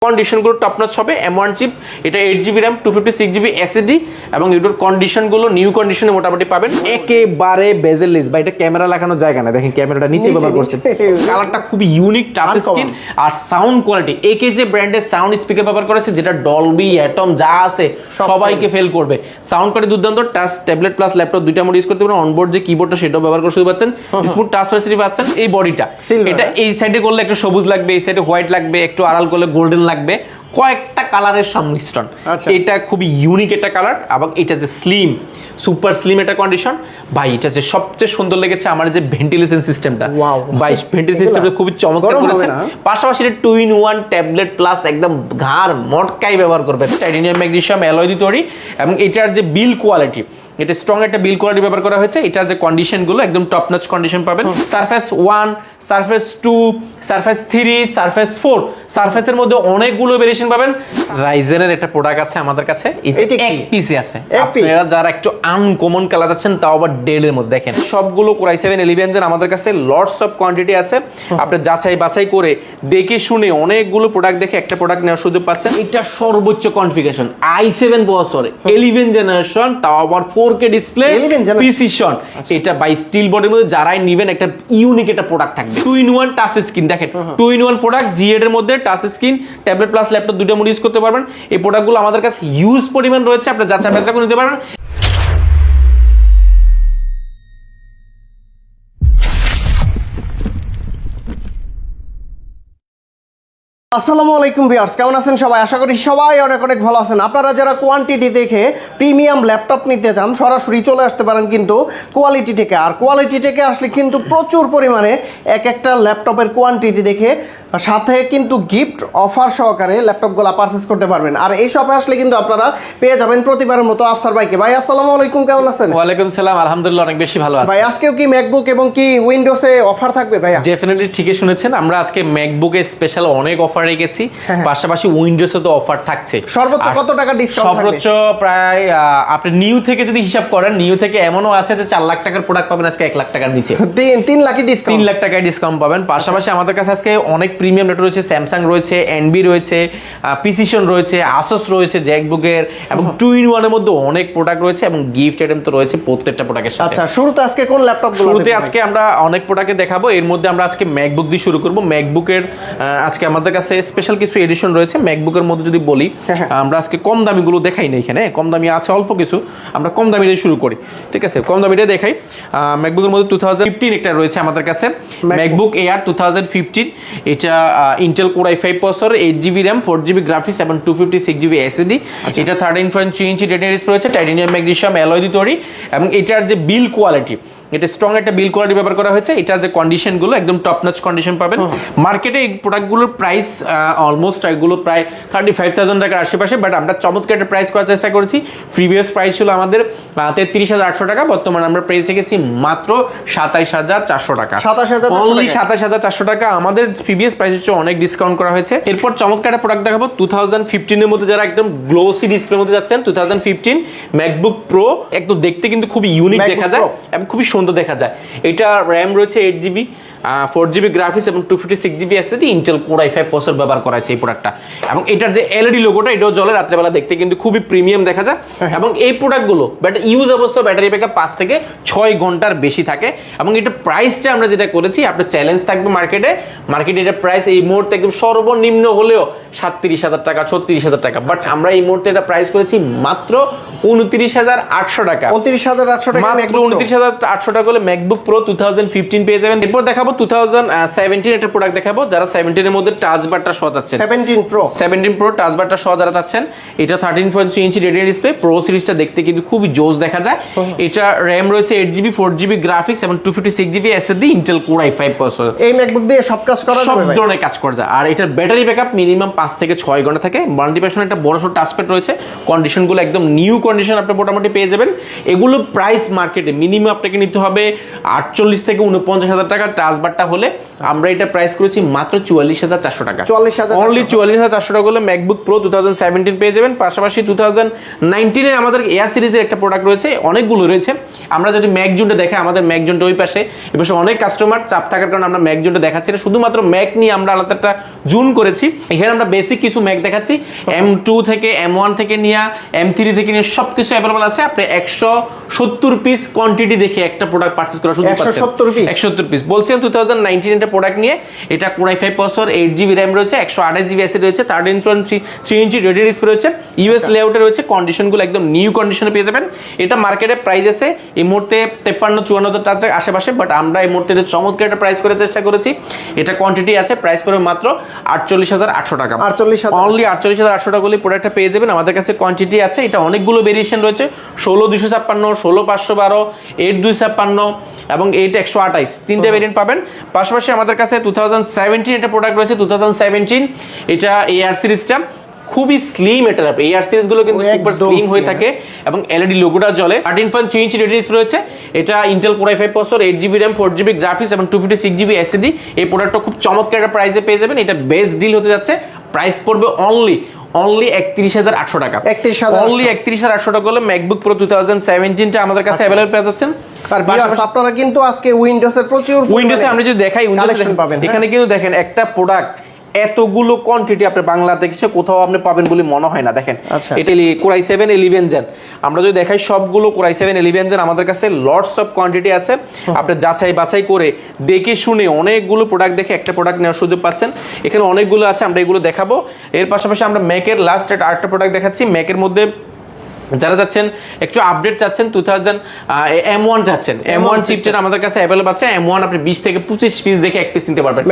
কন্ডিশনগুলো top notch হবে। M1 chip, এটা 8GB RAM 256GB SSD এবং এটার কন্ডিশনগুলো নিউ কন্ডিশনে মোটামুটি পাবেন। একেবারে বেজেললেস বা এটা ক্যামেরা লাগানোর জায়গা না, দেখেন ক্যামেরাটা নিচে ব্যবহার করছে। কালারটা খুবই ইউনিক, টাচ স্ক্রিন আর সাউন্ড কোয়ালিটি। AKG ব্র্যান্ডের সাউন্ড স্পিকার ব্যবহার করেছে, যেটা ডলবি অ্যাটম যা আছে সবাইকে ফেল করবে। সাউন্ড কোয়ালিটি দুর্দান্ত। টাচ ট্যাবলেট প্লাস ল্যাপটপ দুইটা মোড ইউজ করতে পারেন। অনবোর্ড যে কিবোর্ডটা সেটাও ব্যবহার করে শুধু পাচ্ছেন। স্মুথ টাচ ফ্যাসিলিটি পাচ্ছেন। এই বডিটা এটা এই সাইডে করলে একটু সবুজ লাগবে, এই সাইডে হোয়াইট লাগবে, একটু আড়াল করলে গোল্ডেন লাগবে, কয়েকটা কালারের সংমিশ্রণ। এটা খুবই ইউনিক একটা কালার এবং এটা যে স্লিম, সুপার স্লিম একটা কন্ডিশন ভাই। এটা যে সবচেয়ে সুন্দর লেগেছে আমার যে ভেন্টিলেশন সিস্টেমটা ভাই, ভেন্টিলেশন সিস্টেমটা খুবই চমৎকার করেছে। পাশাপাশি এটা 2-in-1 ট্যাবলেট প্লাস একদম ঘাড় মটকাই ব্যবহার করবেন। টাইটানিয়াম ম্যাগনেসিয়াম অ্যালয় দিয়ে তৈরি এবং এটার যে বিল কোয়ালিটি, এটা স্ট্রং একটা বিল কোয়ালিটি ব্যবহার করা হয়েছে। এটার যে কন্ডিশনগুলো একদম টপ নচ কন্ডিশন পাবেন। সারফেস 1, সারফেস 2, সারফেস 3, সারফেস 4, সারফেসের মধ্যে অনেকগুলো ভেরিয়েশন পাবেন। রাইজেনের একটা প্রোডাক্ট আছে আমাদের কাছে, এটা এক পিসে আছে। আপনারা যারা একটু আনকমন কালার আছেন, তাও আবার ডেলের মধ্যে, দেখেন সবগুলো Core i7 11 জেন আমাদের কাছে লটস অফ কোয়ান্টিটি আছে। আপনি যাচাই বাছাই করে দেখে শুনে অনেকগুলো প্রোডাক্ট দেখে একটা প্রোডাক্ট নেওয়ার সুযোগ পাচ্ছেন। এটা সর্বোচ্চ কনফিগারেশন i7 প্রসেসর 11 জেনারেশন, তাও আবার 4K ডিসপ্লে, প্রিসিশন। এটা বাই স্টিল বডির মধ্যে যারাই নেবেন একটা ইউনিক একটা প্রোডাক্ট থাকবে। 2-in-1 টাচ স্ক্রিন, দেখেন 2-in-1 প্রোডাক্ট। G8 এর মধ্যে touch screen, tablet plus laptop দুটো মোড ইউজ করতে পারবেন। এই প্রোডাক্টগুলো আমাদের কাছে হিউজ পরিমাণ রয়েছে, আপনি যাচাই বাছাই করে নিতে পারবেন। আসসালামু আলাইকুম ভিউয়ার্স, কেমন আছেন সবাই? আশা করি সবাই অনেক অনেক ভালো আছেন। আপনারা যারা কোয়ান্টিটি দেখে প্রিমিয়াম ল্যাপটপ নিতে চান, সরাসরি চলে আসতে পারেন কিন্তু কোয়ালিটি থেকে। আর কোয়ালিটি থেকে আসলে কিন্তু প্রচুর পরিমাণে এক একটা ল্যাপটপের কোয়ান্টিটি দেখে সাথে কিন্তু গিফট অফার সহকারে ল্যাপটপগুলো পারচেস করতে পারবেন। আর এই শপে আসলে কিন্তু আপনারা পেয়ে যাবেন প্রতিবারের মতো আফসার ভাইকে। ভাই আসসালামু আলাইকুম, কেমন আছেন? ওয়ালাইকুম সালাম, আলহামদুলিল্লাহ অনেক বেশি ভালো আছি। ভাই আজকেও কি ম্যাকবুক এবং কি উইন্ডোজে অফার থাকবে ভাইয়া? ডেফিনেটলি ঠিকই শুনেছেন, আমরা আজকে ম্যাকবুকে স্পেশাল অনেক অফার রেখেছি, পাশাপাশি উইন্ডোজে তো অফার থাকছে। সর্বোচ্চ কত টাকা ডিসকাউন্ট থাকবে? সর্বোচ্চ প্রায় আপনি নিউ থেকে যদি হিসাব করেন, নিউ থেকে এমনও আছে যে 4 লাখ টাকার প্রোডাক্ট পাবেন আজকে 1 লাখ টাকার নিচে। 3 লাখই ডিসকাউন্ট, 3 লাখ টাকায় ডিসকাউন্ট পাবেন। পাশাপাশি আমাদের কাছে আজকে অনেক প্রিমিয়াম ল্যাপটপ রয়েছে, স্যামসাং রয়েছে, এনবি রয়েছে, প্রিসিশন রয়েছে, আসুস রয়েছে, জ্যাকবুকের এবং 2-in-1 এর মধ্যে অনেক প্রোডাক্ট রয়েছে এবং গিফট আইটেম তো রয়েছে প্রত্যেকটা প্রোডাক্টের সাথে। আচ্ছা, শুরুতে আজকে কোন ল্যাপটপগুলো? শুরুতে আজকে আমরা অনেক প্রোডাক্ট দেখাবো, এর মধ্যে আমরা আজকে ম্যাকবুক দিয়ে শুরু করব। ম্যাকবুকের আজকে আমাদের কাছে স্পেশাল কিছু এডিশন রয়েছে। ম্যাকবুকের মধ্যে যদি বলি, আমরা আজকে কম দামিগুলো দেখাই না, এখানে কম দামি আছে অল্প কিছু, আমরা কম দামি দিয়ে শুরু করি, ঠিক আছে? কম দামিটা দেখাই। ম্যাকবুকের মধ্যে 2015 একটা রয়েছে আমাদের কাছে, ম্যাকবুক এয়ার 2015। এটা Intel core i5 processor, 8GB RAM, 4GB graphics এবং 256GB SSD। এটা 13.3 ইঞ্চি রেটিনা ডিসপ্লে রয়েছে, টাইটানিয়াম ম্যাগনেসিয়াম অ্যালয় দিয়ে তৈরি এবং এটার যে বিল কোয়ালিটি, এটা স্ট্রং একটা বিল কোয়ালিটি ব্যবহার করা হয়েছে। এটার যে কন্ডিশনগুলো একদম টপ নচ কন্ডিশন পাবেন। মার্কেটে এই প্রোডাক্টগুলোর প্রাইস অলমোস্ট এগুলো প্রায় 35,000 টাকার আশেপাশে, বাট আমরা চমৎকার একটা প্রাইস করার চেষ্টা করেছি। প্রিভিয়াস প্রাইস ছিল আমাদের 33,800 টাকা, বর্তমানে আমরা প্রাইস রেখেছি মাত্র 27,400 টাকা। 27,400 টাকা আমাদের প্রিভিয়াস প্রাইস হচ্ছে, অনেক ডিসকাউন্ট করা হয়েছে। এরপর চমৎকার একটা প্রোডাক্ট দেখাবো 2015 এর মধ্যে, যারা একদম গ্লোসি ডিসপ্লের মধ্যে যাচ্ছেন। 2015 ম্যাকবুক প্রো, একদম দেখতে কিন্তু খুবই ইউনিক দেখা যায় এবং খুবই সুন্দর দেখা যায়। এটা র্যাম রয়েছে 8GB, 4GB গ্রাফিক্স এবং 256GB SSD, Intel core i5 processor ব্যবহার করা হয়েছে এই প্রোডাক্টটা। এবং এটার যে এলইডি লোগোটা, এটাও জ্বলে রাত্রেবেলা, দেখতে কিন্তু খুবই প্রিমিয়াম দেখা যায়। এবং এই প্রোডাক্টগুলো ইউজ অবস্থা ব্যাটারি ব্যাকআপ 5 থেকে 6 ঘন্টার বেশি থাকে। এবং এটা প্রাইসটা আমরা যেটা করেছি, আপনার চ্যালেঞ্জ থাকবে মার্কেটে এটার প্রাইস এই মুহূর্তে একদম সর্বনিম্ন হলেও 37,000 টাকা, 36,000 টাকা, বাট আমরা এই মুহূর্তে এটা প্রাইস করেছি মাত্র 29,800 টাকা। 29,800 টাকা, মাত্র 29,800 টাকা হলে ম্যাকবুক প্রো 2015 পেয়ে যাবেন। এরপর দেখাবো 2017 একটা প্রোডাক্ট দেখাবো, যারা 17 এর মধ্যে টাচ বারটা সাজাচ্ছেন। 17 প্রো টাচ বারটা সাজাতে চাচ্ছেন। এটা 13.3 ইঞ্চি রেটিনা ডিসপ্লে, প্রো সিরিজটা দেখতে কিন্তু খুবই জোস দেখা যায়। এটা র্যাম রয়েছে 8GB, 4GB গ্রাফিক্স এবং 256GB SSD, Intel core i5 processor. এই ম্যাকবুক দিয়ে সব কাজ করা যাবে, সব ধরনের কাজ করা যায়। আর এটার ব্যাটারি ব্যাকআপ মিনিমাম 5 থেকে 6 ঘন্টা থাকে। মাল্টিপ্যাশন একটা বড়সড় টাচপ্যাড রয়েছে, কন্ডিশনগুলো একদম নিউ কন্ডিশন আপনি মোটামুটি পেয়ে যাবেন। এগুলো প্রাইস মার্কেটে মিনিমাম আপনাকে নিতে হবে 48 থেকে 49,000 টাকা। টাচ বারটা হলে আমরা এটা প্রাইস করেছি মাত্র 44,400 টাকা। 44,400 অনলি 44,400 টাকা হলে ম্যাকবুক প্রো 2017 পেয়ে যাবেন। পাশাপাশি 2019 আমাদের এয়ার সিরিজের একটা প্রোডাক্ট রয়েছে, অনেকগুলো রয়েছে। আমরা যদি ম্যাক জোনটা দেখে, আমাদের ম্যাক জোনটা ওই পাশে, এ পাশে অনেক কাস্টমার চাপ থাকার কারণে আমরা ম্যাক জোনটা দেখাচ্ছি না, শুধুমাত্র ম্যাক নিয়ে আমরা আলাদা একটা জুন করেছি। এখানে আমরা বেসিক কিছু ম্যাক দেখাচ্ছি, M2 থেকে M1 থেকে নিয়ে M3 থেকে নিয়ে সবকিছু অ্যাভেলেবল আছে। আপনি 170 পিস কোয়ান্টিটি দেখে একটা প্রোডাক্ট পারচেজ করা শুধু 170 পিস বলছেন। 2019 এটা প্রোডাক্ট নিয়ে, এটা Core i5 processor, 8GB RAM রয়েছে, 128GB SSD রয়েছে, 13.3 ইঞ্চি রেডি ডিসপ্লে রয়েছে, ইউএস লেআউটে রয়েছে, কন্ডিশনগুলো একদম নিউ কন্ডিশনে পেয়ে যাবেন। এটা মার্কেটে প্রাইস আছে এই মুহূর্তে 53-54 টাকার আশেপাশে, বাট আমরা এই মুহূর্তে চমৎকার একটা প্রাইস করে চেষ্টা করেছি। এটা কোয়ান্টিটি আছে, প্রাইস পড়বে মাত্র 48,800 টাকা। অনলি 48,800 টাকা হলে প্রোডাক্টটা পেয়ে যাবেন। আমাদের কাছে কোয়ান্টিটি আছে, এটা অনেকগুলো ভেরিয়েশন রয়েছে, 16-256, 16-512, 8-256 এবং 8-128, তিনটা ভেরিয়েন্ট পাবেন। পাশাপাশি আমাদের কাছে 2017 এটা প্রোডাক্ট রয়েছে। 2017 এটা এআর সিরিজটা খুবই স্লিম, এটা এআর সিরিজ গুলো কিন্তু সুপার স্লিম হয়ে থাকে এবং এলইডি লোগোটা জ্বলে। 13.3 ইঞ্চি রেডি ডিসপ্লে রয়েছে, এটা Intel Core i5 processor, 8GB RAM, 4GB graphics এবং 256GB SSD। এই প্রোডাক্টটা খুব চমৎকার একটা প্রাইসে পেয়ে যাবেন। এটা বেস্ট ডিল হতে যাচ্ছে, প্রাইস পড়বে অনলি 31,800 টাকা। অনলি 31,800 টাকা হলে ম্যাকবুক প্রো 2017 টা আমাদের কাছে अवेलेबल পেয়ে যাচ্ছেন। আর আপনারা কিন্তু আজকে উইন্ডোজের প্রচুর উইন্ডোজে আমরা যদি দেখাই, উইন্ডোজে পাবেন, এখানে কিন্তু দেখেন একটা প্রোডাক্ট এতগুলো কোয়ান্টিটি আপনি বাংলাদেশে কোথাও আপনি পাবেন বলে মনে হয় না। দেখেন এটা Core i7 11 Gen, আমরা যদি দেখাই সবগুলো Core i7 11 Gen আমাদের কাছে লটস অফ কোয়ান্টিটি আছে। আপনি যাচাই বাছাই করে দেখে শুনে অনেকগুলো প্রোডাক্ট দেখে একটা প্রোডাক্ট নেওয়ার সুযোগ পাচ্ছেন। এখানে অনেকগুলো আছে, আমরা এগুলো দেখাবো। এর পাশাপাশি আমরা ম্যাকের লাস্ট আরেকটা প্রোডাক্ট দেখাচ্ছি। ম্যাকের মধ্যে যারা যাচ্ছেন একটু আপডেট চাচ্ছেন, 2000 M1 যাচ্ছেন, M1 চিপটা আমাদের কাছে अवेलेबल আছে। M1 আপনি 20 থেকে 25 পিস দেখে এক পিস নিতে পারবেন।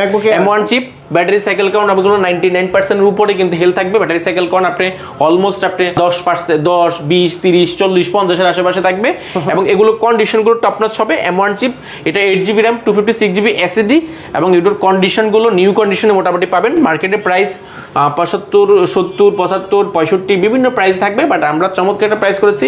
M1 chip, battery cycle count আপনাদের 99% এর উপরে কিন্তু হেলথ থাকবে। ব্যাটারি সাইকেল কাউন্ট আপনি অলমোস্ট আপনি 10%, 10, 20, 30, 40, 50 এর আশেপাশে থাকবে এবং এগুলো কন্ডিশনগুলো টপ নচ হবে। M1 চিপ, এটা 8GB RAM, 256GB SSD এবং এগুলোর কন্ডিশনগুলো নিউ কন্ডিশনে মোটামুটি পাবেন। মার্কেটে প্রাইস 75, 70, 75, 65 বিভিন্ন প্রাইস থাকবে, বাট আমরা চমৎকার একটা প্রাইস করেছি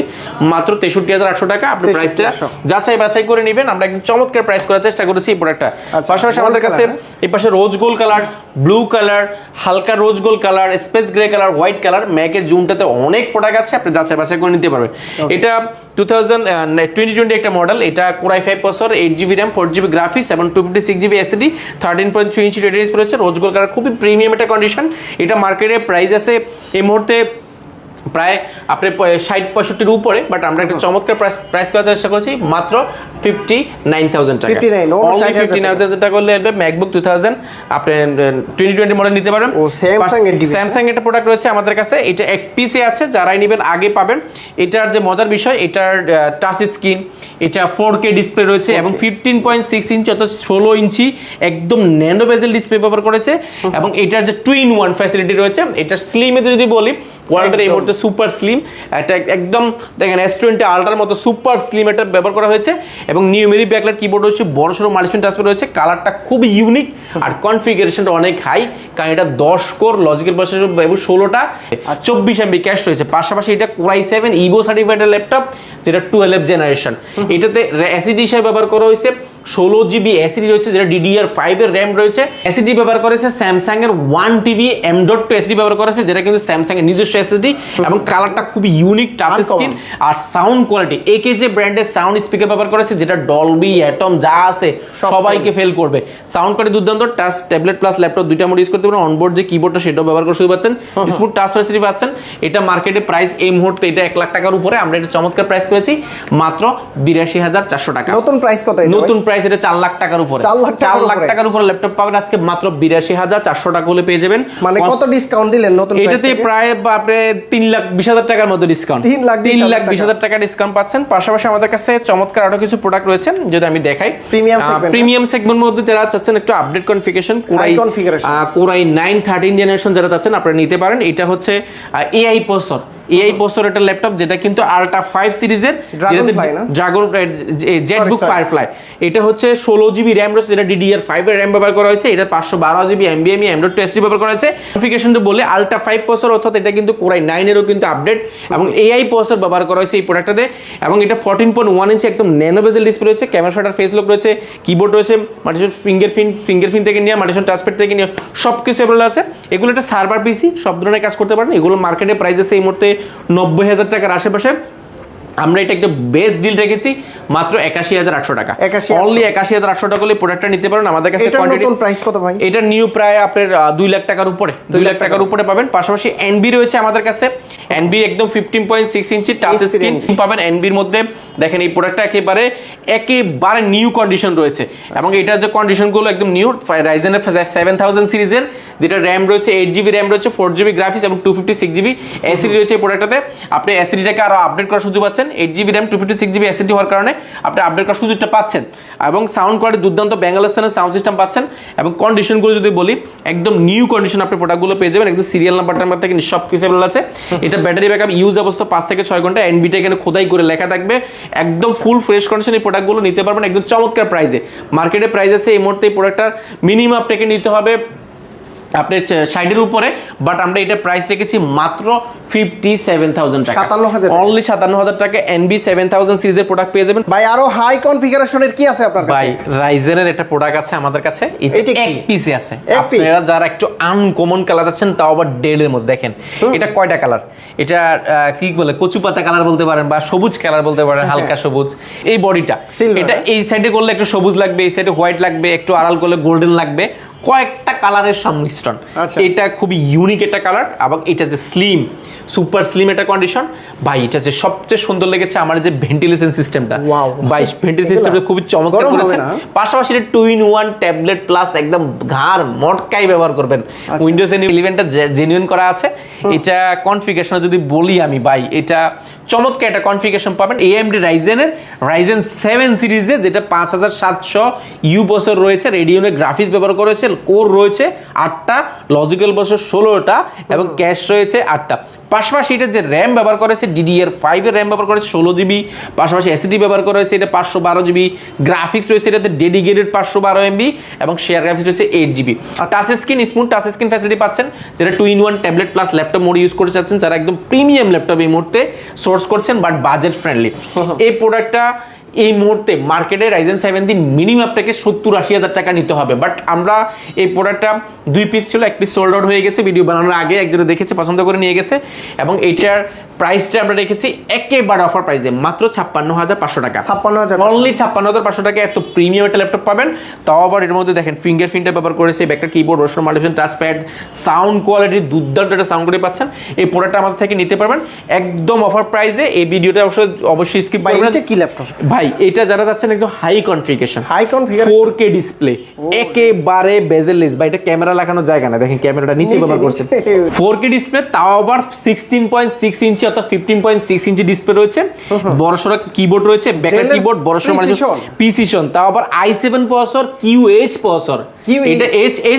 মাত্র 63,800 টাকা। আপনি প্রাইসটা যাচাই বাছাই করে নেবেন, আমরা একদম চমৎকার প্রাইস করার চেষ্টা করেছি এই প্রোডাক্টটা। পাশাপাশি আমাদের কাছে এই পাশে rose gold colour, blue colour, হালকা rose gold colour, space grey colour, white colour, ম্যাকের জুনটাতে অনেক প্রোডাক্ট আছে, আপনি যাচাই বাছাই করে নিতে পারবেন। এটা 2020 একটা মডেল, এটা Core i5 processor, 8GB RAM, 4GB graphics এবং 256GB SSD, 13.3 ইঞ্চি রেডি ডিসপ্লে রয়েছে, রোজ গোল্ড কালার, খুবই প্রিমিয়াম একটা কন্ডিশন। এটা মার্কেটে প্রাইস আছে এই মুহূর্তে প্রায় আপনি 60-65 এর উপরে, বাট আমরা একটা চমৎকার প্রাইস করার চেষ্টা করেছি মাত্র 59,000 টাকা। 59,000 টাকা করলে ম্যাকবুক 2000 আপনি 2020 মডেল নিতে পারেন। স্যামসাং একটা প্রোডাক্ট রয়েছে আমাদের কাছে, এটা এক পিসে আছে, যারাই নেবেন আগে পাবেন। এটার যে মজার বিষয়, এটার টাচ স্ক্রিন, এটা 4K ডিসপ্লে রয়েছে এবং 15.6 ইঞ্চি অর্থাৎ 16 ইঞ্চি একদম ন্যানো বেজেল ডিসপ্লে ব্যবহার করেছে এবং এটার যে 2-in-1 ফ্যাসিলিটি রয়েছে। এটা স্লিমে যদি বলি, ওয়ার্ল্ডের এই মুহূর্তে সুপার স্লিম, এটা একদম দেখেন S20 আল্ট্রার মতো সুপার স্লিম এটা ব্যবহার করা হয়েছে এবং নিউমেরিক ব্যাকলাইট কিবোর্ড রয়েছে, বড় সড়ো মাল্টিস্ক্রিন টাচপ্যাড রয়েছে। কালারটা খুবই ইউনিক আর কনফিগারেশনটা অনেক হাই, কারণ এটা 10 কোর লজিক্যাল প্রসেসর এবং 16টা 24 MB ক্যাশ রয়েছে। পাশাপাশি এটা Core i7 Ivo certified laptop, যেটা 12th জেনারেশন। এটাতে এসএসডি হিসেবে ব্যবহার করা হয়েছে 16GB SSD রয়েছে, যেটা DDR5 এর RAM রয়েছে। SSD ব্যবহার করেছে স্যামসাং এর 1TB M.2 SSD ব্যবহার করেছে, যেটা কিন্তু স্যামসাং এর নিজস্ব SSD এবং কালারটা খুব ইউনিক টাচ স্ক্রিন আর সাউন্ড কোয়ালিটি। AKG ব্র্যান্ডের সাউন্ড স্পিকার ব্যবহার করেছে, যেটা ডলবি অ্যাটম যা আছে সবাইকে ফেল করবে। সাউন্ড কোয়ালিটি দুর্দান্ত। টাচ ট্যাবলেট প্লাস ল্যাপটপ দুইটা মোড ইউজ করতে পারেন। অনবোর্ড যে কিবোর্ডটা সেটাও ব্যবহার করে শুরু পাচ্ছেন, স্মুথ টাচ ফ্যাসিলিটি পাচ্ছেন। এটা মার্কেটে প্রাইস এই মুহূর্তে এটা 1 লাখ টাকার উপরে, আমরা এটা চমৎকার প্রাইস করেছি মাত্র 82,400 টাকা। নতুন প্রাইস কত? নতুন প্রাইস এটা 4 লাখ টাকার উপরে। 4 লাখ টাকার উপরে ল্যাপটপ পাবেন আজকে মাত্র 82,400 টাকা হলে পেয়ে যাবেন। মানে কত ডিসকাউন্ট দিলেন নতুন প্রাইস? এটাতে প্রায় আপনি 3,20,000 টাকার মতো ডিসকাউন্ট, 3,20,000 টাকা ডিসকাউন্ট পাচ্ছেন। পাশাপাশি আমাদের কাছে চমৎকার আরো কিছু প্রোডাক্ট রয়েছেন, যদি আমি দেখাই। প্রিমিয়াম সেগমেন্টের মধ্যে যারা চাচ্ছেন একটু update configuration, Core i9 13 generation যারা চাচ্ছেন আপনারা নিতে পারেন। এটা হচ্ছে AI প্রসেসর, AI প্রসেসরের ল্যাপটপ, যেটা কিন্তু আল্ট্রা 5 সিরিজের, ড্রাগন জেটবুক ফায়ারফ্লাই। এটা হচ্ছে 16GB র্যাম রয়েছে, যেটা DDR5 এর র্যাম ব্যবহার করা হয়েছে। এটা 512GB NVMe M.2 ব্যবহার করা হয়েছে। কনফিগারেশনটা বলে আল্ট্রা 5 প্রসেসর, অর্থাৎ এটা কিন্তু Core i9 এরও কিন্তু আপডেট এবং AI প্রসেসর ব্যবহার করা হয়েছে এই প্রোডাক্টটাতে। এবং এটা 14.1 ইঞ্চি একদম ন্যানো বেজেল ডিসপ্লে রয়েছে, ক্যামেরা শাটার, ফেস লক রয়েছে, কিবোর্ড রয়েছে, মাল্টিপল ফিঙ্গারপ্রিন্ট থেকে নিয়ে মাল্টিপল টাচপ্যাড থেকে নিয়ে সবকিছু অ্যাভেলেবল আছে। এগুলো একটা সার্ভার পিসি, সব ধরনের কাজ করতে পারেন। এগুলো মার্কেটে প্রাইস আছে এই মুহূর্তে 90,000 টাকার আশেপাশে। আমরা এটা একটা বেস্ট ডিল রেখেছি মাত্র 81,800 টাকা। অনলি 81,800 টাকা হলে প্রোডাক্টটা নিতে পারেন আমাদের কাছে। কোয়ান্টিটি প্রাইস কত ভাই? এটা নিউ প্রায় আপনার 2 লাখ টাকার উপরে, 2 লাখ টাকার উপরে পাবেন। পাশাপাশি এনবি রয়েছে আমাদের কাছে। এনবি একদম 15.6 ইঞ্চি টাচ স্ক্রিন পাবেন এনবির মধ্যে। দেখেন এই প্রোডাক্টটা একেবারে নিউ কন্ডিশন রয়েছে এবং এটার যে কন্ডিশনগুলো একদম নিউ। Ryzen 7000 সিরিজের, যেটা র্যাম রয়েছে 8GB র্যাম রয়েছে, 4GB গ্রাফিক্স এবং 256GB এসএসডি রয়েছে এই প্রোডাক্টটাতে। আপনি এসএসডিটাকে আরো আপডেট করার সুযোগ পাচ্ছেন। 8GB র্যাম 256GB এসএসডি হওয়ার কারণে আপনি আপডেট করার সুযোগটা পাচ্ছেন এবং সাউন্ড কোয়ালিটি দুর্দান্ত ব্যাঙ্গালোর স্থানের সাউন্ড সিস্টেম পাচ্ছেন। এবং কন্ডিশনগুলো যদি বলি, একদম নিউ কন্ডিশন আপনি প্রোডাক্টগুলো পেয়ে যাবেন। একদম সিরিয়াল নাম্বার থেকে সব কিছু অ্যাভেলেবল আছে। এটা ব্যাটারি ব্যাকআপ ইউজ অবস্থা 5 থেকে 6 ঘন্টা। এনবিটা এখানে খোদাই করে লেখা থাকবে। একদম ফুল ফ্রেশ কন্ডিশন এই প্রোডাক্টগুলো নিতে পারবেন একদম চমৎকার প্রাইসে। মার্কেটে প্রাইস আছে এই মুহূর্তে এই প্রোডাক্টটার মিনিমাম আপনাকে নিতে হবে আপনার 60-এর উপরে, বাট আমরা এটা প্রাইস রেখেছি মাত্র 57,000 টাকা, অনলি 57,000 টাকা। NB 7000 সিরিজের প্রোডাক্ট পেয়ে যাবেন। ভাই আরো হাই কনফিগারেশনের কি আছে আপনার কাছে? ভাই রাইজেনের একটা প্রোডাক্ট আছে আমাদের কাছে, এটা এক পিসে আছে। আপনারা যারা একটু আনকমন কালার চাচ্ছেন, তাও আবার ডেলের মধ্যে, দেখেন এটা কয়টা কালার। এটা কি বলে, কচু পাতা কালার বলতে পারেন বা সবুজ কালার বলতে পারেন, হালকা সবুজ। এই বডিটা এটা এই সাইডে করলে একটু সবুজ লাগবে, এই সাইডে হোয়াইট লাগবে, একটু আড়াল করলে গোল্ডেন লাগবে, কয়েকটা কালারের সংমিশ্রণ। এটা খুবই ইউনিক একটা কালার এবং এটা যে স্লিম, সুপার স্লিম একটা কন্ডিশন। ভাই এটা যে সবচেয়ে সুন্দর লেগেছে আমার যে ভেন্টিলেশন সিস্টেমটা, ভাই ভেন্টিলেশন সিস্টেমটা খুবই চমৎকার করেছে। পাশাপাশি এটা 2-in-1 ট্যাবলেট প্লাস, একদম ঘাড় মটকাই ব্যবহার করবেন। উইন্ডোজ 11টা জেনুইন করা আছে। এটা কনফিগারেশন যদি বলি আমি, ভাই এটা চমৎকার একটা কনফিগারেশন পাবেন। AMD Ryzen 7 সিরিজে, যেটা 5700U প্রসেসর রয়েছে, রেডিয়নের গ্রাফিক্স ব্যবহার করেছে, কোর রয়েছে 8টা, লজিক্যাল প্রসেসর 16টা এবং ক্যাশ রয়েছে 8টা। পাশাপাশি এটা যে র্যাম ব্যবহার করেছে, DDR5 এর র্যাম ব্যবহার করেছে 16GB, পাশাপাশি এসএসডি ব্যবহার করেছে, এটা 512GB, গ্রাফিক্স রয়েছে এটাতে ডেডিকেটেড 512MB এবং শেয়ার গ্রাফিক্স রয়েছে 8GB। Touch screen, smooth touch screen facility পাচ্ছেন, যেটা 2-in-1 tablet plus laptop mode use করতে চাচ্ছেন, যারা একদম প্রিমিয়াম ল্যাপটপ এই মুহূর্তে সোর্স করছেন বাট বাজেট ফ্রেন্ডলি। এই প্রোডাক্টটা এই মুহূর্তে মার্কেটে Ryzen 7 দিন মিনিমাম আপনাকে 70-80,000 টাকা নিতে হবে। বাট আমরা এই প্রোডাক্টটা 2 পিস ছিল, 1 পিস সোল্ড আউট হয়ে গেছে ভিডিও বানানোর আগে, একজনে দেখেছে পছন্দ করে নিয়ে গেছে এবং এইটার প্রাইসটা আমরা রেখেছি একেবারে অফার প্রাইসে মাত্র 56,500 টাকা। অনলি 56,500 টাকা এত প্রিমিয়াম একটা ল্যাপটপ পাবেন। তাও আবার এর মধ্যে দেখেন ফিঙ্গারপ্রিন্টটা ব্যবহার করেছে, ব্যাকটা কিবোর্ড, রোশন মাল্টিপল টাচপ্যাড, সাউন্ড কোয়ালিটি দুর্দান্ত একটা সাউন্ড কোয়ালিটি পাচ্ছেন। এই প্রোডাক্টটা আমাদের থেকে নিতে পারবেন একদম অফার প্রাইসে। এই ভিডিওটা অবশ্যই স্কিপ করবেন। এটা কি ল্যাপটপ ভাই? এটা যারা যাচ্ছেন একদম হাই কনফিগারেশন 4K ডিসপ্লে, একেবারে বেজেললেস। ভাই এটা ক্যামেরা লাগানোর জায়গা না, দেখেন ক্যামেরাটা নিচে ব্যবহার করছে। 4K ডিসপ্লে, তাও আবার 16.6 ইঞ্চি অর্থাৎ 15.6 ইঞ্চি ডিসপ্লে রয়েছে, বড়সড় কিবোর্ড রয়েছে, ব্যাকলাইট কিবোর্ড, বড়সড় মানে প্রিসিশন, তাও আবার i7 প্রসেসর, QH প্রসেসর, এটা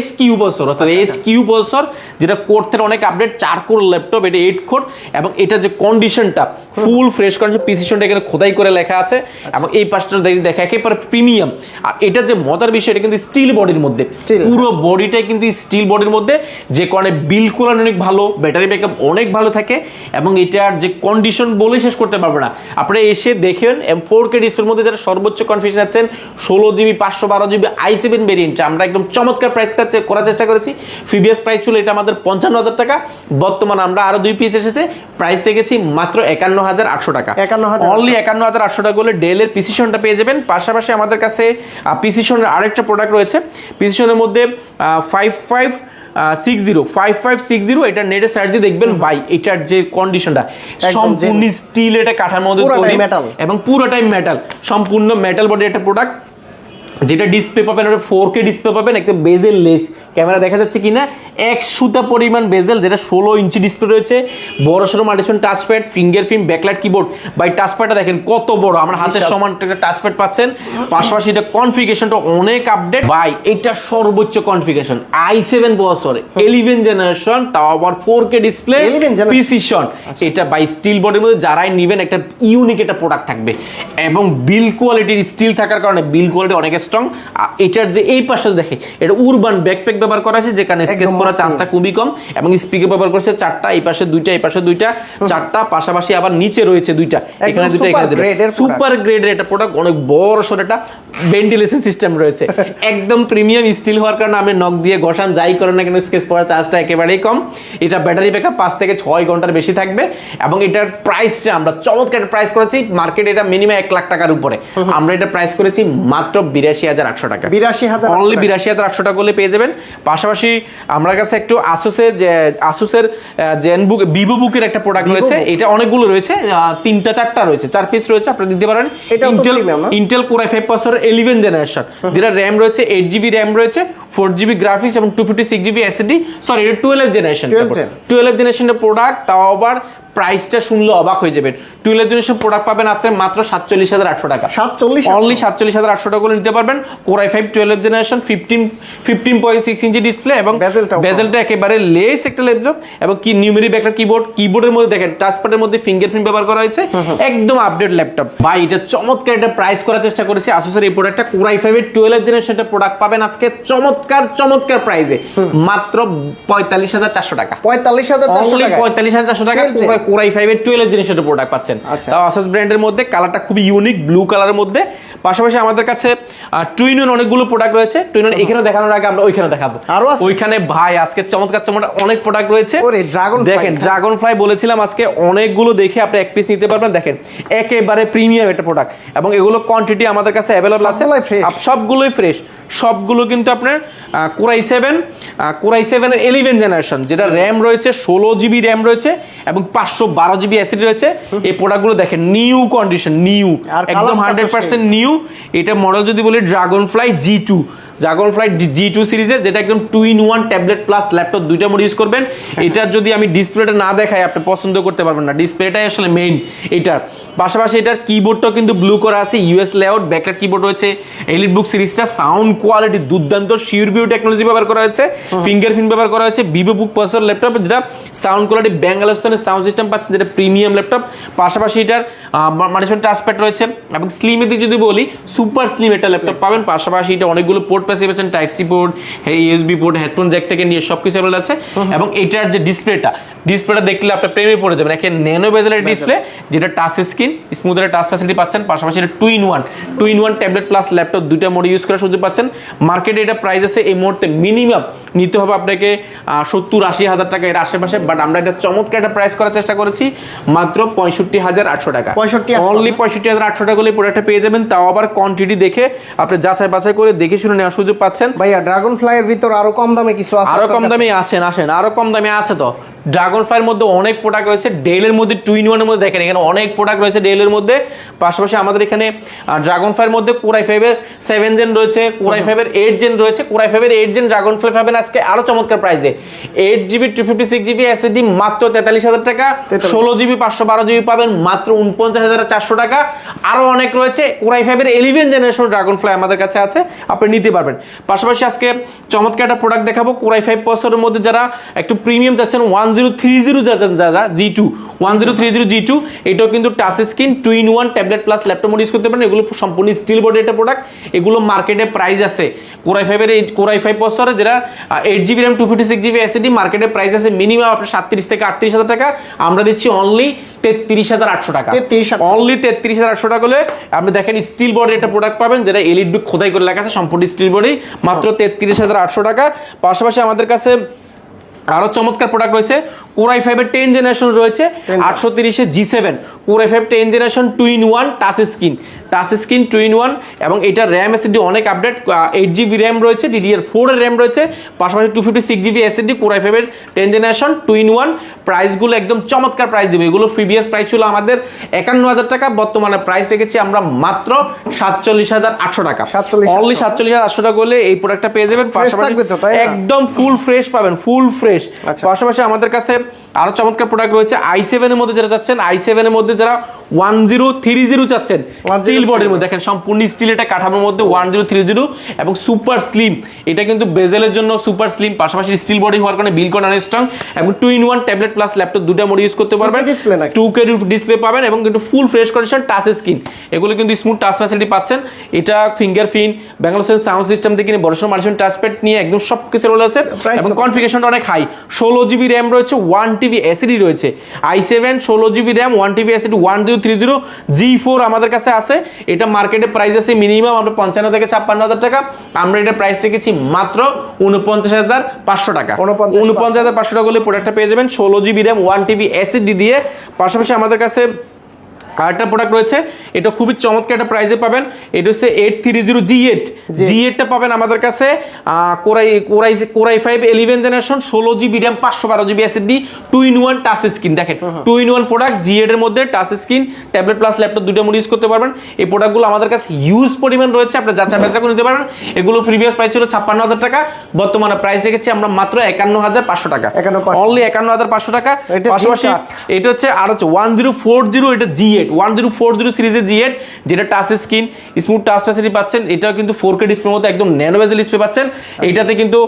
HQ প্রসেসর অর্থাৎ HQ প্রসেসর, যেটা কোর থেকে অনেক আপডেট, 4 কোর ল্যাপটপ, এটা 8 কোর এবং এটা যে কন্ডিশনটা ফুল ফ্রেশ কন্ডিশন, প্রিসিশনটা এখানে খোদাই করে লেখা আছে এবং এই পাশটা দেখা একেবারে প্রিমিয়াম। আর এটা যে মজার বিষয়, এটা কিন্তু স্টিল বডির মধ্যে, পুরো বডিটাই কিন্তু স্টিল বডির মধ্যে, যে কারণে বিল কোয়ালিটি অনেক ভালো, ব্যাটারি ব্যাকআপ অনেক ভালো থাকে এবং এটার যে কন্ডিশন বলে শেষ করতে পারবে না। আপনারা এসে দেখেন 4K ডিসপ্লের মধ্যে যারা সর্বোচ্চ কনফিগারেশন আছেন, 16GB 512GB i7 ভেরিয়েন্ট, আমরা একদম চমৎকার প্রাইস করার চেষ্টা করেছি। প্রিভিয়াস প্রাইস ছিল এটা আমাদের 55,000 টাকা, বর্তমানে আমরা আরো 2 পিস এসেছে, প্রাইস রেখেছি মাত্র 51,800 টাকা। অনলি 51,800 টাকা হলে ডেলের প্রিসিশনটা পেয়ে যাবেন। পাশাপাশি আমাদের কাছে প্রিসিশনের আরেকটা প্রোডাক্ট রয়েছে, প্রিসিশনের মধ্যে 5560 এটা নেটে সার্চ দিয়ে দেখবেন। ভাই এটার যে কন্ডিশনটা সম্পূর্ণ স্টিল, এটা কাঠার মধ্যে তৈরি এবং পুরোটাই মেটাল, সম্পূর্ণ মেটাল বডি একটা প্রোডাক্ট। যেটা ডিসপ্লে পাবেন ওটা 4K ডিসপ্লে পাবেন, একটা বেজেল লেস ক্যামেরা দেখা যাচ্ছে কিনা, 1 সুতা পরিমাণ বেজেল, যেটা 16 ইঞ্চি ডিসপ্লে রয়েছে, বড় সড়ো multifunction touchpad, fingerprint, backlight keyboard. বাই টাচপ্যাডটা দেখেন কত বড়, আমরা হাতের সমান একটা টাচপ্যাড পাচ্ছেন। পাশাপাশি এটা কনফিগারেশনটা অনেক আপডেট ভাই, এটা সর্বোচ্চ কনফিগারেশন i7 প্রসেসর 11 জেনারেশন, তাও আবার 4K ডিসপ্লে, প্রিসিশন। এটা বাই স্টিল বডির মধ্যে যারাই নেবেন একটা ইউনিক একটা প্রোডাক্ট থাকবে, এবং বিল কোয়ালিটির স্টিল থাকার কারণে বিল কোয়ালিটি অনেক স্ট্রং। এটার যে এই পাশে দেখে এটা উরবান ব্যাকপ্যাক ব্যবহার করা আছে, যেখানে স্কেচ করার চান্সটা খুবই কম, এবং স্পিকার ব্যবহার করেছে 4টা, এই পাশে 2টা, এই পাশে 2টা, 4টা, পাশাপাশি আবার নিচে রয়েছে 2টা, এখানে 2টা, এখানে 2টা। সুপার গ্রেডের এটা প্রোডাক্ট, অনেক বড় সড় একটা ভেন্টিলেশন সিস্টেম রয়েছে, একদম প্রিমিয়াম স্টিল হওয়ার কারণে আপনি নক দিয়ে ঘষান যাই করেন না কেন স্কেচ করার চান্সটা একেবারেই কম। এটা ব্যাটারি ব্যাকআপ 5 থেকে 6 ঘন্টার বেশি থাকবে, এবং এটার প্রাইসটা আমরা চমৎকার প্রাইস করেছি, মার্কেটে এটা মিনিমাম 1 লাখ টাকার উপরে, আমরা এটা প্রাইস করেছি মাত্র 82,800 টাকা, 82,000 অনলি 82,800 টাকা করলে পেয়ে যাবেন। পাশাপাশি আমার কাছে একটু আসুসের জেনবুক ভিভো বুকের একটা প্রোডাক্ট রয়েছে, এটা অনেকগুলো রয়েছে, 3টা 4টা রয়েছে, 4 পিস রয়েছে, আপনি দিতে পারেন। Intel core i5 processor 11 generation, যেটা র‍্যাম রয়েছে 8GB র‍্যাম রয়েছে, 4GB গ্রাফিক্স এবং 256GB SSD, সরি এটা 12 জেনারেশনের প্রোডাক্ট, তাও আবার প্রাইসটা শুনলে অবাক হয়ে যাবেন। 12 জেনারেশন প্রোডাক্ট পাবেন আপনি মাত্র 47,800 টাকা, অনলি 47,800 টাকা করে নিতে পারবেন। Core i5 12 generation 15.6 inch display, এবং বেজেলটা একেবারে লেস একটা ল্যাপটপ, এবং কি নিউমেরিক একটা কিবোর্ডের মধ্যে দেখেন টাচপ্যাডের মধ্যে ফিঙ্গারপ্রিন্ট ব্যবহার করা হয়েছে, একদম আপডেট ল্যাপটপ ভাই। এটা চমৎকার একটা প্রাইস করার চেষ্টা করেছি আসুসের এই প্রোডাক্টটা, কোর i5 এর 12 জেনারেশনের প্রোডাক্ট পাবেন আজকে চমৎকার প্রাইসে মাত্র 45,400 টাকা, 45,400 টাকা কোর i5 এর 12 জেনারেশনের প্রোডাক্ট পাচ্ছেন। তাও আসুস ব্র্যান্ডের মধ্যে, কালারটা খুবই ইউনিক ব্লু কালারের মধ্যে। পাশাপাশি আমাদের কাছে টুইন অনেকগুলো প্রোডাক্ট রয়েছে, টুইন এখানে দেখানোর আগে আমরা ওইখানে দেখাবো, ওইখানে ভাই আজকে চমৎকার অনেক প্রোডাক্ট রয়েছে। দেখেন ড্রাগন ফ্লাই বলেছিলাম আজকে অনেকগুলো দেখে আপনি এক পিস নিতে পারবেন, দেখেন একেবারে প্রিমিয়াম একটা প্রোডাক্ট, এবং এগুলো কোয়ান্টিটি আমাদের কাছে অ্যাভেলেবল আছে, সবগুলোই ফ্রেশ, সবগুলো কিন্তু আপনার কোর i7 এর 11 জেনারেশন, যেটা র‍্যাম রয়েছে 16GB র‍্যাম রয়েছে, এবং 512GB SSD রয়েছে। এই প্রোডাক্টগুলো দেখেন নিউ কন্ডিশন, একদম 100% নিউ। এটা মডেল যদি বলি ড্রাগন ফ্লাই G2 সিরিজের, যেটা একদম 2-in-1 ট্যাবলেট প্লাস ল্যাপটপ দুইটা মোড ইউজ করবেন। এটার যদি আমি ডিসপ্লেটা না দেখাই আপনি পছন্দ করতে পারবেন না, ডিসপ্লেটাই আসলে মেইন এটার। পাশাপাশি এটার কিবোর্ডটাও কিন্তু ব্লু করা আছে, ইউএস লেআউট, ব্যাকলাইট কিবোর্ড রয়েছে। এলিট বুক সিরিজটা সাউন্ড কোয়ালিটি দুর্দান্ত, শিওরবিউ টেকনোলজি ব্যবহার করা হয়েছে, ফিঙ্গারপ্রিন্ট ব্যবহার করা হয়েছে, ভিভো বুক প্রসেসর ল্যাপটপ, যেটা সাউন্ড কোয়ালিটি ব্যাঙ্গালোস্তানের সাউন্ড সিস্টেম পাচ্ছেন, যেটা প্রিমিয়াম ল্যাপটপ। পাশাপাশি এটার মাল্টিফাঙ্কশন টাচপ্যাড রয়েছে, এবং স্লিমের দিকে যদি বলি সুপার স্লিম একটা ল্যাপটপ পাবেন। পাশাপাশি এটা অনেকগুলো পোর্ট পেয়েছেন, type C port, USB port, headphone jack থেকে নিয়ে সবকিছু অ্যাভেলেবল আছে। এবং এটার যে ডিসপ্লেটা দেখলে আপনি প্রেমে পড়ে যাবেন, একটা ন্যানো বেজেলের ডিসপ্লে, যেটা touch screen, smooth touch facility পাচ্ছেন। পাশাপাশি এটা 2-in-1 ট্যাবলেট প্লাস ল্যাপটপ দুইটা মোড ইউজ করার সুযোগ পাচ্ছেন। মার্কেটে এটা প্রাইস আছে এই মুহূর্তে মিনিমাম নিতে হবে আপনাকে 70-80 হাজার টাকা এর আশেপাশে, বাট আমরা এটা চমৎকার একটা প্রাইস করার চেষ্টা করেছি মাত্র 65,800 টাকা, অনলি 65,800 টাকা হলে প্রোডাক্টটা পেয়ে যাবেন, তাও আবার কোয়ান্টিটি দেখে আপনি যাচাই বাছাই করে দেখে শুনে নেওয়ার সুযোগ পাচ্ছেন। ভাইয়া ড্রাগন ফ্লাই এর ভিতর আরো কম দামে কিছু আছে? আরো কম দামে আসেন, আরো কম দামে আছে তো। ড্রাগন ফ্লাইয়ের মধ্যে অনেক প্রোডাক্ট রয়েছে, ডেলের মধ্যে 2-in-1 এর মধ্যে দেখেন এখানে অনেক প্রোডাক্ট রয়েছে ডেলের মধ্যে। পাশাপাশি আমাদের এখানে ড্রাগন ফ্লাইয়ের মধ্যে কোর i5 এর 7 জেন রয়েছে, কোর i5 এর 8 জেন রয়েছে। কোর i5 এর 8 জেন ড্রাগন ফ্লাই পাবেন আজকে আরো চমৎকার প্রাইসে, 8GB 256GB SSD মাত্র 43,000 টাকা, 16GB 512GB পাবেন মাত্র 49,400 টাকা। আরো অনেক রয়েছে, কোর i5 এর 11 জেনারেশন ড্রাগন ফ্লাই আমাদের কাছে আছে, আপনি নিতে পারবেন। পাশাপাশি আজকে চমৎকার একটা প্রোডাক্ট দেখাবো কোর i5 প্রসেসরের মধ্যে, যারা একটু প্রিমিয়াম চাচ্ছেন 1030 যারা G2 1030 G2, এটাও কিন্তু touch screen 2-in-1 tablet plus laptop mode use করতে পারেন। এগুলো সম্পূর্ণ স্টিল বডির একটা প্রোডাক্ট, এগুলো মার্কেটে প্রাইস আছে কোর i5 প্রসেসরে, যেটা 8GB RAM 256GB SSD মার্কেটে প্রাইস আছে মিনিমাম আপনার 37 থেকে 38 হাজার টাকা, আমরা দিচ্ছি অনলি 33,800 টাকা, অনলি 33,800 টাকা হলে আপনি দেখেন স্টিল বডির একটা প্রোডাক্ট পাবেন, যেটা এলিট বুক খোদাই করে লেখা আছে, সম্পূর্ণ স্টিল বডি, মাত্র 33,800 টাকা। পাশাপাশি আমাদের কাছে আরো চমৎকার প্রোডাক্ট রয়েছে Core i5 এর 10 জেনারেশন রয়েছে 830 G7 Core i5 10 generation 2-in-1 touch screen 2-in-1 এবং এটা RAM SSD অনেক আপডেট 8GB RAM রয়েছে DDR4 এর RAM রয়েছে পাশাপাশি 256GB SSD Core i5 এর 10 জেনারেশন 2-in-1 প্রাইসগুলো একদম চমৎকার প্রাইস দেবে এগুলো প্রিভিয়াস প্রাইস ছিল আমাদের 51000 টাকা বর্তমানে প্রাইস রেখেছি আমরা মাত্র 47800 টাকা অনলি 47800 টাকা হলে এই প্রোডাক্টটা পেয়ে যাবেন পাশাপাশি একদম ফুল ফ্রেশ পাবেন ফুল ফ্রেশ পাশাপাশি আমাদের কাছে আরো চমৎকার প্রোডাক্ট রয়েছে i7 এর মধ্যে যারা চাচ্ছেন i7 এর মধ্যে যারা 1030 চাচ্ছেন স্টিল বডির মধ্যে দেখেন সম্পূর্ণ স্টিল এটা কাঠামোর মধ্যে 1030 এবং সুপার স্লিম এটা কিন্তু বেজেলের জন্য সুপার স্লিম পাশাপাশি স্টিল বডি হওয়ার কারণে বিল করা স্ট্রং এবং 2-in-1 ট্যাবলেট প্লাস ল্যাপটপ দুটো মোড ইউজ করতে পারবেন 2K ডিসপ্লে পাবেন এবং কিন্তু full fresh condition touch screen এগুলো কিন্তু স্মুথ টাচ ফ্যাসিলিটি পাচ্ছেন এটা ফিঙ্গারপ্রিন্ট ব্যাঙ্গালোর সাউন্ড সিস্টেম থেকে নিয়ে বড়সড় মাল্টিমিডিয়া টাচপ্যাড নিয়ে একদম সবকিছু রয়েছে আছে এবং কনফিগারেশনটা অনেক হাই 16GB RAM রয়েছে 1TB SSD রয়েছে i7 16GB RAM 1TB SSD 1030 G4 আমাদের কাছে আছে এটা মার্কেটে প্রাইস আছে মিনিমাম আমরা 55 থেকে 56000 টাকা আমরা এটা প্রাইস রেখেছি মাত্র 49500 টাকা 49500 টাকা হলে প্রোডাক্টটা পেয়ে যাবেন 16GB RAM 1TB SSD দিয়ে পাশাপাশি আমাদের কাছে আরেকটা প্রোডাক্ট রয়েছে এটা খুবই চমৎকার একটা প্রাইসে পাবেন এটা হচ্ছে 830 G8 টা পাবেন আমাদের কাছে core i 5 11 generation 16GB RAM 512GB SSD 2-in-1 touch screen দেখেন 2-in-1 প্রোডাক্ট G8 এর মধ্যে touch screen tablet plus laptop দুটো মোড ইউজ করতে পারবেন এই প্রোডাক্টগুলো আমাদের কাছে হিউজ পরিমাণ রয়েছে আপনি যাচাই বাছাই করে নিতে পারবেন এগুলো প্রিভিয়াস প্রাইস ছিল 56000 টাকা বর্তমানে প্রাইস রেখেছি আমরা মাত্র 51500 টাকা অনলি 51500 টাকা পাশাপাশি এটা হচ্ছে আর হচ্ছে 1040 এটা G8 1040 সিরিজের G8 যেটা touch screen smooth touch facility পাচ্ছেন এটাও কিন্তু 4K ডিসপ্লের মতো একদম ন্যানো বেজেল ডিসপ্লে পাচ্ছেন এইটাতে কিন্তু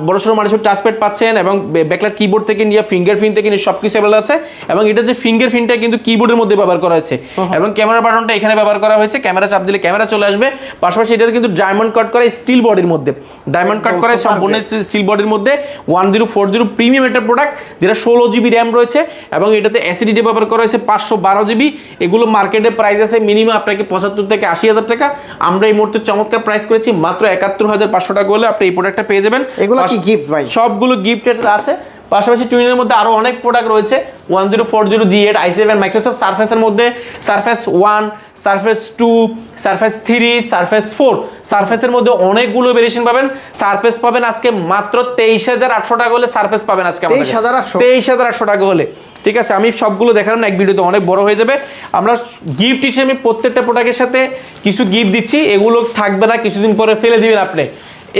বড়সড় মাল্টিমিডিয়া টাচপ্যাড পাচ্ছেন এবং ব্যাকলাইট কিবোর্ড থেকে নিয়ে ফিঙ্গারপ্রিন্ট থেকে নিয়ে সবকিছু अवेलेबल আছে এবং এটা যে ফিঙ্গারপ্রিন্টটা কিন্তু কিবোর্ডের মধ্যে ব্যবহার করা হয়েছে এবং ক্যামেরা বাটনটা এখানে ব্যবহার করা হয়েছে ক্যামেরা চাপ দিলে ক্যামেরা চলে আসবে পাশাপাশি এটাতে কিন্তু ডায়মন্ড কাট করা স্টিল বডির মধ্যে ডায়মন্ড কাট করা সম্পূর্ণ স্টিল বডির মধ্যে 1040 প্রিমিয়াম একটা প্রোডাক্ট যেটা 16GB RAM রয়েছে এবং এটাতে SSD ব্যবহার করা হয়েছে 512GB এগুলো মার্কেটে প্রাইস আছে মিনিমাম আপনাকে 75 থেকে 80000 টাকা আমরা এই মুহূর্তে চমৎকার প্রাইস করেছি মাত্র 71500 টাকা হলে আপনি এই প্রোডাক্টটা পেয়ে যাবেন এগুলো কি গিফট ভাই সবগুলো গিফটেড আছে পাশাপাশি টুইনের মধ্যে আরো অনেক প্রোডাক্ট রয়েছে 1040 G8 i7 মাইক্রোসফট সারফেসের মধ্যে সারফেস 1 সারফেস 2 সারফেস 3 সারফেস 4 সারফেসের মধ্যে অনেকগুলো ভেরিয়েশন পাবেন সারফেস পাবেন আজকে মাত্র 23800 টাকা হলে সারফেস পাবেন আজকে আমাদের 23800 টাকা হলে ঠিক আছে আমি সবগুলো দেখালাম না এক ভিডিওতে অনেক বড় হয়ে যাবে আমরা গিফট হিসেবে প্রত্যেকটা প্রোডাক্টের সাথে কিছু গিফট দিচ্ছি এগুলো থাকবে না কিছুদিন পরে ফেলে দিবেন আপনি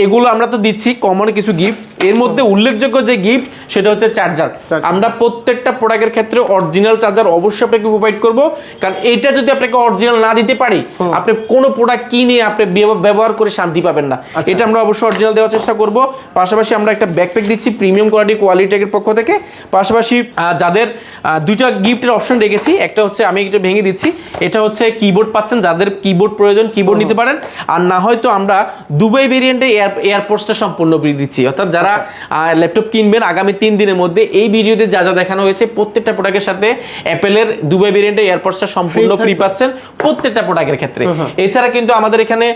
এগুলো আমরা তো দিচ্ছি কমন কিছু গিফট এর মধ্যে উল্লেখযোগ্য যে গিফট সেটা হচ্ছে চার্জার আমরা প্রত্যেকটা প্রোডাক্টের ক্ষেত্রে অরিজিনাল চার্জার অবশ্যই আপনাকে প্রোভাইড করব কারণ এটা যদি আপনাকে অরিজিনাল না দিতে পারি আপনি কোনো প্রোডাক্ট কিনে আপনি ব্যবহার করে শান্তি পাবেন না এটা আমরা অবশ্যই অরিজিনাল দেওয়ার চেষ্টা করব পাশাপাশি আমরা একটা ব্যাকপ্যাক দিচ্ছি প্রিমিয়াম কোয়ালিটি টেকের পক্ষ থেকে পাশাপাশি যাদের দুইটা গিফটের অপশন রেখেছি একটা হচ্ছে আমি এটা ভেঙে দিচ্ছি এটা হচ্ছে কিবোর্ড পাচ্ছেন যাদের কিবোর্ড প্রয়োজন কিবোর্ড নিতে পারেন আর না হয়তো আমরা দুবাই ভেরিয়েন্টে এয়ারপোর্টসটা সম্পূর্ণ ফ্রি দিচ্ছি অর্থাৎ যারা ল্যাপটপ কিনবেন আগামী 3 দিনের মধ্যে এই ভিডিওতে যা যা দেখানো হয়েছে প্রত্যেকটা প্রোডাক্টের সাথে অ্যাপেলের দুবাই ভেরিয়েন্টে এয়ারপোর্টসটা সম্পূর্ণ ফ্রি পাচ্ছেন প্রত্যেকটা প্রোডাক্টের ক্ষেত্রে এছাড়া কিন্তু আমাদের এখানে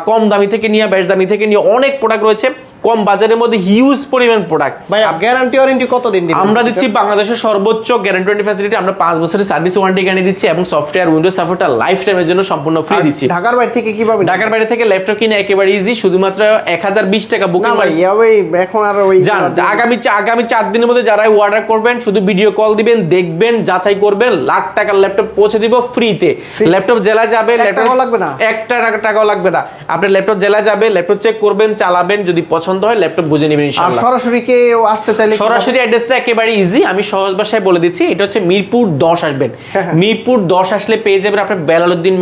কম দামি থেকে নিয়ে বেশ দামি থেকে নিয়ে অনেক প্রোডাক্ট রয়েছে কম বাজারের মধ্যে হিউজ পরিমাণ প্রোডাক্ট ভাই গ্যারান্টি ওয়ারেন্টি কতদিন দিবেন আমরা দিচ্ছি বাংলাদেশের সর্বোচ্চ গ্যারান্টি ওয়ারেন্টি ফ্যাসিলিটি আমরা 5 বছরের সার্ভিস ওয়ারেন্টি গ্যারান্টি দিচ্ছি এবং সফটওয়্যার উইন্ডোজ সাপোর্টটা লাইফ টাইমের জন্য সম্পূর্ণ ফ্রি দিচ্ছি ঢাকার বাইরে থেকে কিভাবে ঢাকার বাইরে থেকে ল্যাপটপ কিনে একেবারে ইজি শুধুমাত্র 1020 টাকা বুকিং ভাই এখন আর ওই জান আগামী 4 দিনের মধ্যে যারা অর্ডার করবেন শুধু ভিডিও কল দিবেন দেখবেন যাচাই করবেন লাখ টাকার ল্যাপটপ পৌঁছে দিব ফ্রিতে ল্যাপটপ জেলা যাবে ল্যাপটপ লাগবে না 1 টাকাও লাগবে না আপনি ল্যাপটপ জেলা যাবে ল্যাপটপ চেক করবেন চালাবেন যদি পছন্দ হয় ল্যাপটপ বুঝে নেবেন ইনশাআল্লাহ আর সরাসরি কেউ আসতে চাইলে সরাসরি অ্যাড্রেসটা একেবারে ইজি আমি সহজ ভাষায় বলে দিচ্ছি এটা হচ্ছে মিরপুর 10 আসবেন মিরপুর 10 আসলে পেয়ে যাবেন আপনি বেলালউদ্দিন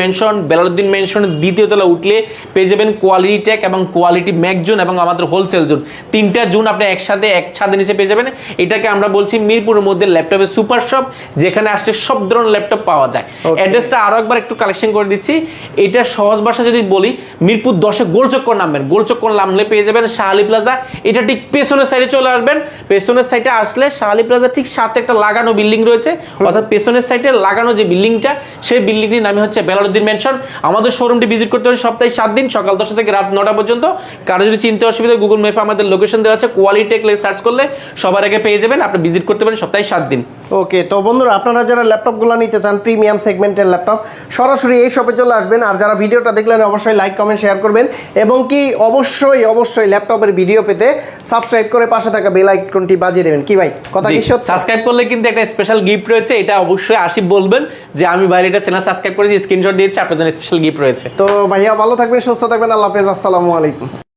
মেনশন দ্বিতীয় তলা উঠলে পেয়ে যাবেন কোয়ালিটি টেক এবং কোয়ালিটি ম্যাক জোন এবং আমাদের হোলসেল জোন তিনটা জোন আপনি একসাথে এক ছাদের নিচে পেয়ে যাবেন এটাকে আমরা বলছি মিরপুরের মধ্যে ল্যাপটপের সুপার শপ যেখানে আসলে সব ধরনের ল্যাপটপ পাওয়া যায় অ্যাড্রেসটা আরো একবার একটু কালেকশন করে দিচ্ছি এটা সহজ ভাষা যদি বলি মিরপুর 10 এ গোলচক্কর নামবেন গোলচক্কর নামলে পেয়ে যাবেন শাহ শাহালি প্লাজা, এটা ঠিক পেছনের সাইডে চলে আসবেন। পেছনের সাইডে আসলে শাহালি প্লাজা ঠিক সাথে একটা লাগানো বিল্ডিং রয়েছে, অর্থাৎ পেছনের সাইডে লাগানো যে বিল্ডিংটা, সেই বিল্ডিংটির নামই হচ্ছে বেলালউদ্দিন ম্যানশন। আমাদের শোরুমটি ভিজিট করতে হবে সপ্তাহে 7 দিন, সকাল 10টা থেকে রাত 9টা পর্যন্ত। কারো যদি চিনতে অসুবিধা, গুগল ম্যাপে আমাদের লোকেশন দেওয়া আছে, কোয়ালিটি টেক সার্চ করলে সবার আগে পেয়ে যাবেন। আপনি ভিজিট করতে পারেন সপ্তাহে 7 দিন। ওকে, তো বন্ধুরা আপনারা যারা ল্যাপটপগুলো নিতে চান প্রিমিয়াম সেগমেন্টের ল্যাপটপ, সরাসরি এই শপে চলে আসবেন। আর যারা ভিডিওটা দেখলেন অবশ্যই লাইক কমেন্ট শেয়ার করবেন, এবং কি অবশ্যই ল্যাপটপের ভিডিও পেতে সাবস্ক্রাইব করে পাশে থাকা বেল আইকনটি বাজিয়ে দেবেন। কি ভাই, কথা কি সত্যি? সাবস্ক্রাইব করলে কিন্তু একটা স্পেশাল গিফট রয়েছে, এটা অবশ্যই আসিফ বলবেন যে আমি বাইরে এটা চ্যানেল সাবস্ক্রাইব করেছি, স্ক্রিনশট দিয়েছি, আপনার জন্য স্পেশাল গিফট রয়েছে। তো ভাইয়া ভালো থাকবেন, সুস্থ থাকবেন, আল্লাহ হাফেজ, আসসালামু আলাইকুম।